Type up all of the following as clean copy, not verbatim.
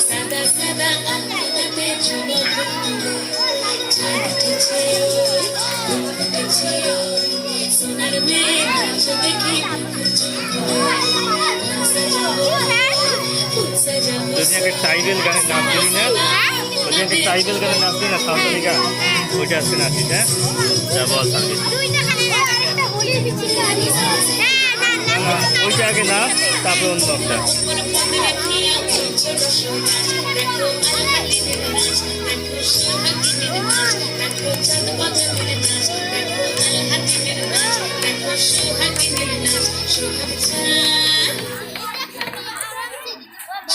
সাদা সাদা আলোতে যুবক চাঁদ উঠেছে উঠেছে সোনার মেঘ নাচ দেখি একটা টাইটেল গানের নাম দিলি না, একটা টাইটেল গানের নাম দিই না, সাঁওতালি গান ওইটা আসছে নাচিস। হ্যাঁ যা বল সাকিব, ওইটা আগে নাচ তারপরে অন্য একটা।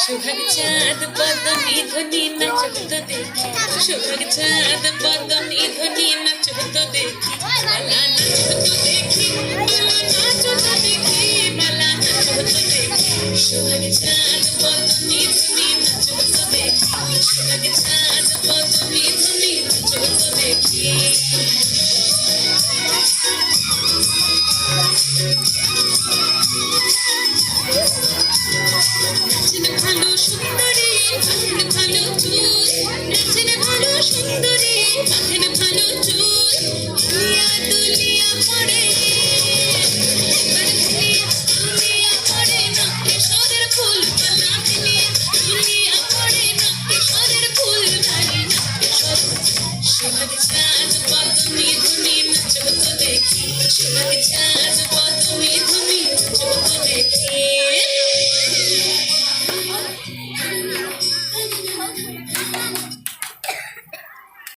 সোহাগ চাঁদ বদনি ধ্বনি নাচত দেখি, সোহাগ চাঁদ বদনি ধ্বনি নাচত দেখি, মালা নাচত দেখি, মালা নাচত দেখি, মালা নাচত দেখি, সোহাগ চাঁদ বদনি ধ্বনি নাচত দেখি, সোহাগ চাঁদ বদনি ধ্বনি নাচত দেখি। নাচেন ভালো সুন্দরী বাঁধেন ভালো চুল, নাচেন ভালো সুন্দরী বাঁধেন ভালো চুল, দুলিয়া দুলিয়া পড়ে এবার দুলিয়া দুলিয়া পড়ে না কেশরের ফুল পালা দুলিয়া দুলিয়া পড়ে না কেশরের ফুল ধারি না কেশর। সোহাগ চাঁদ বদনি ধ্বনি নাচত দেখি, সোহাগ চাঁদ বদনি ধ্বনি নাচত দেখি।